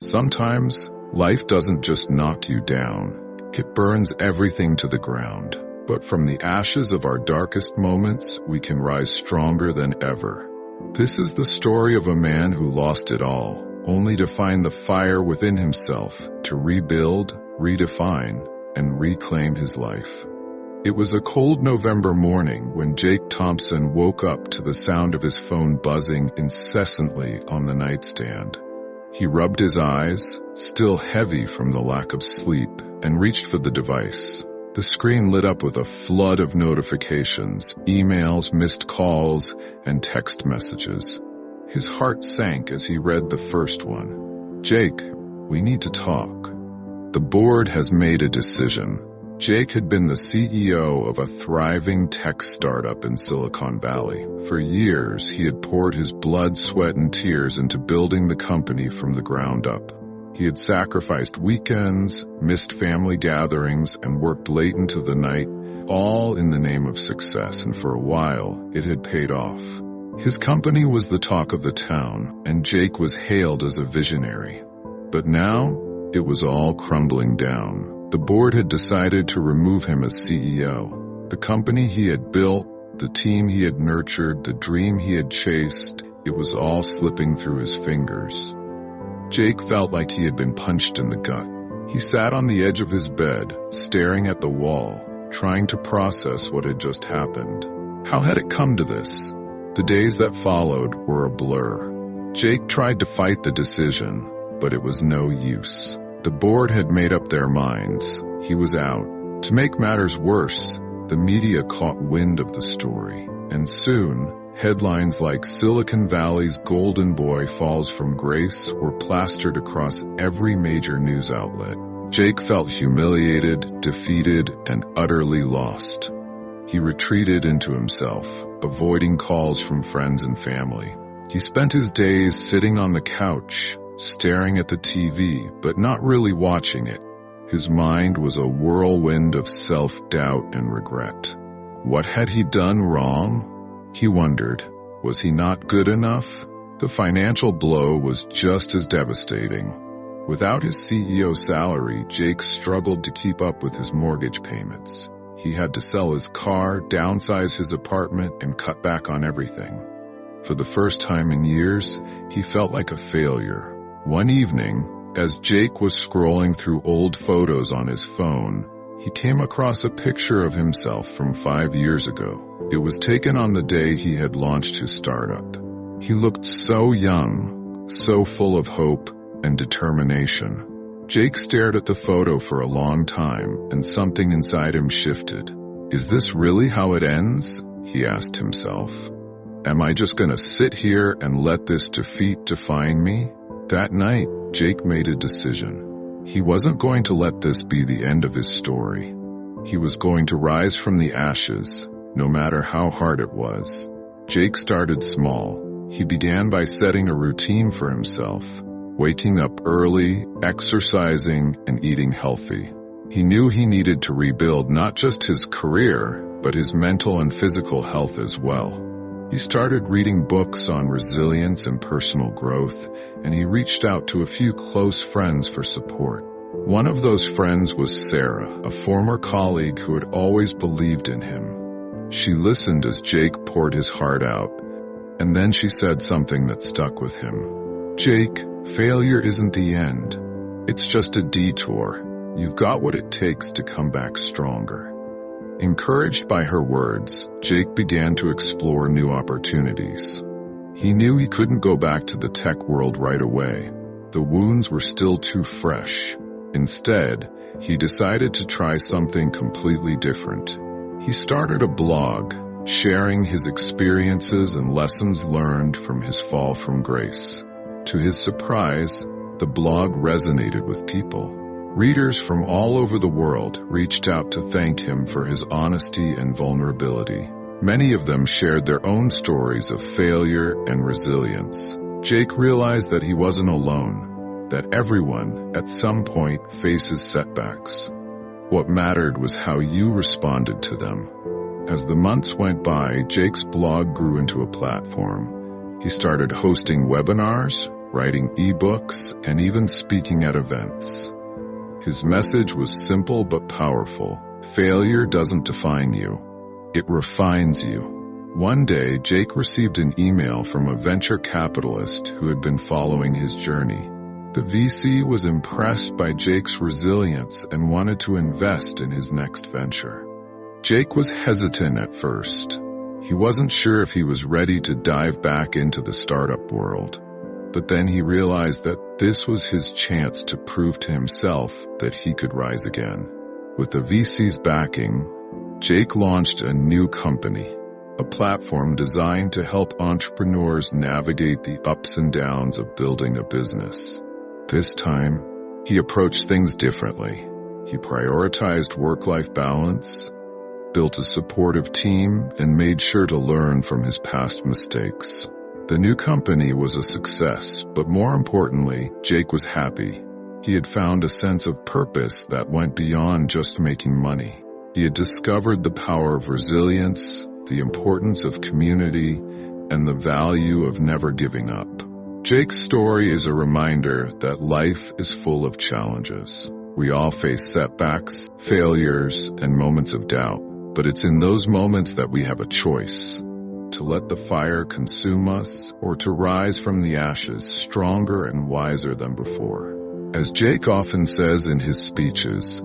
Sometimes, life doesn't just knock you down, it burns everything to the ground. But from the ashes of our darkest moments, we can rise stronger than ever. This is the story of a man who lost it all, only to find the fire within himself to rebuild, redefine, and reclaim his life. It was a cold November morning when Jake Thompson woke up to the sound of his phone buzzing incessantly on the nightstand. He rubbed his eyes, still heavy from the lack of sleep, and reached for the device. The screen lit up with a flood of notifications, emails, missed calls, and text messages. His heart sank as he read the first one. "Jake, we need to talk. The board has made a decision." Jake had been the CEO of a thriving tech startup in Silicon Valley. For years, he had poured his blood, sweat, and tears into building the company from the ground up. He had sacrificed weekends, missed family gatherings, and worked late into the night, all in the name of success, and for a while, it had paid off. His company was the talk of the town, and Jake was hailed as a visionary. But now, it was all crumbling down. The board had decided to remove him as CEO. The company he had built, the team he had nurtured, the dream he had chased, it was all slipping through his fingers. Jake felt like he had been punched in the gut. He sat on the edge of his bed, staring at the wall, trying to process what had just happened. How had it come to this? The days that followed were a blur. Jake tried to fight the decision, but it was no use. The board had made up their minds. He was out. To make matters worse, the media caught wind of the story. And soon, headlines like Silicon Valley's golden boy falls from grace were plastered across every major news outlet. Jake felt humiliated, defeated, and utterly lost. He retreated into himself, avoiding calls from friends and family. He spent his days sitting on the couch, staring at the TV, but not really watching it. His mind was a whirlwind of self-doubt and regret. What had he done wrong? He wondered, was he not good enough? The financial blow was just as devastating. Without his CEO salary, Jake struggled to keep up with his mortgage payments. He had to sell his car, downsize his apartment, and cut back on everything. For the first time in years, he felt like a failure. One evening, as Jake was scrolling through old photos on his phone, he came across a picture of himself from 5 years ago. It was taken on the day he had launched his startup. He looked so young, so full of hope and determination. Jake stared at the photo for a long time, and something inside him shifted. Is this really how it ends? He asked himself. Am I just gonna sit here and let this defeat define me? That night, Jake made a decision. He wasn't going to let this be the end of his story. He was going to rise from the ashes, no matter how hard it was. Jake started small. He began by setting a routine for himself, waking up early, exercising, and eating healthy. He knew he needed to rebuild not just his career, but his mental and physical health as well. He started reading books on resilience and personal growth, and he reached out to a few close friends for support. One of those friends was Sarah, a former colleague who had always believed in him. She listened as Jake poured his heart out, and then she said something that stuck with him. Jake, failure isn't the end. It's just a detour. You've got what it takes to come back stronger. Encouraged by her words, Jake began to explore new opportunities. He knew he couldn't go back to the tech world right away. The wounds were still too fresh. Instead, he decided to try something completely different. He started a blog, sharing his experiences and lessons learned from his fall from grace. To his surprise, the blog resonated with people. Readers from all over the world reached out to thank him for his honesty and vulnerability. Many of them shared their own stories of failure and resilience. Jake realized that he wasn't alone, that everyone, at some point, faces setbacks. What mattered was how you responded to them. As the months went by, Jake's blog grew into a platform. He started hosting webinars, writing ebooks, and even speaking at events. His message was simple but powerful. Failure doesn't define you. It refines you. One day, Jake received an email from a venture capitalist who had been following his journey. The VC was impressed by Jake's resilience and wanted to invest in his next venture. Jake was hesitant at first. He wasn't sure if he was ready to dive back into the startup world. But then he realized that this was his chance to prove to himself that he could rise again. With the VC's backing, Jake launched a new company, a platform designed to help entrepreneurs navigate the ups and downs of building a business. This time, he approached things differently. He prioritized work-life balance, built a supportive team, and made sure to learn from his past mistakes. The new company was a success, but more importantly, Jake was happy. He had found a sense of purpose that went beyond just making money. He had discovered the power of resilience, the importance of community, and the value of never giving up. Jake's story is a reminder that life is full of challenges. We all face setbacks, failures, and moments of doubt, but it's in those moments that we have a choice: to let the fire consume us or to rise from the ashes stronger and wiser than before. As Jake often says in his speeches,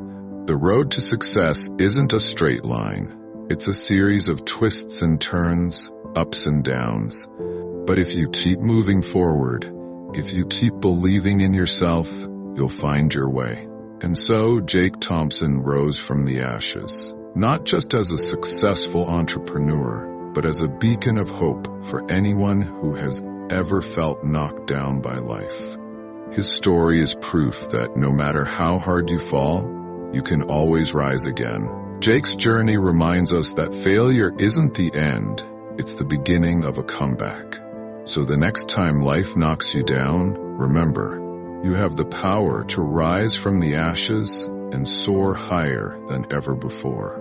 the road to success isn't a straight line. It's a series of twists and turns, ups and downs. But if you keep moving forward, if you keep believing in yourself, you'll find your way. And so Jake Thompson rose from the ashes, not just as a successful entrepreneur, but as a beacon of hope for anyone who has ever felt knocked down by life. His story is proof that no matter how hard you fall, you can always rise again. Jake's journey reminds us that failure isn't the end, it's the beginning of a comeback. So the next time life knocks you down, remember, you have the power to rise from the ashes and soar higher than ever before.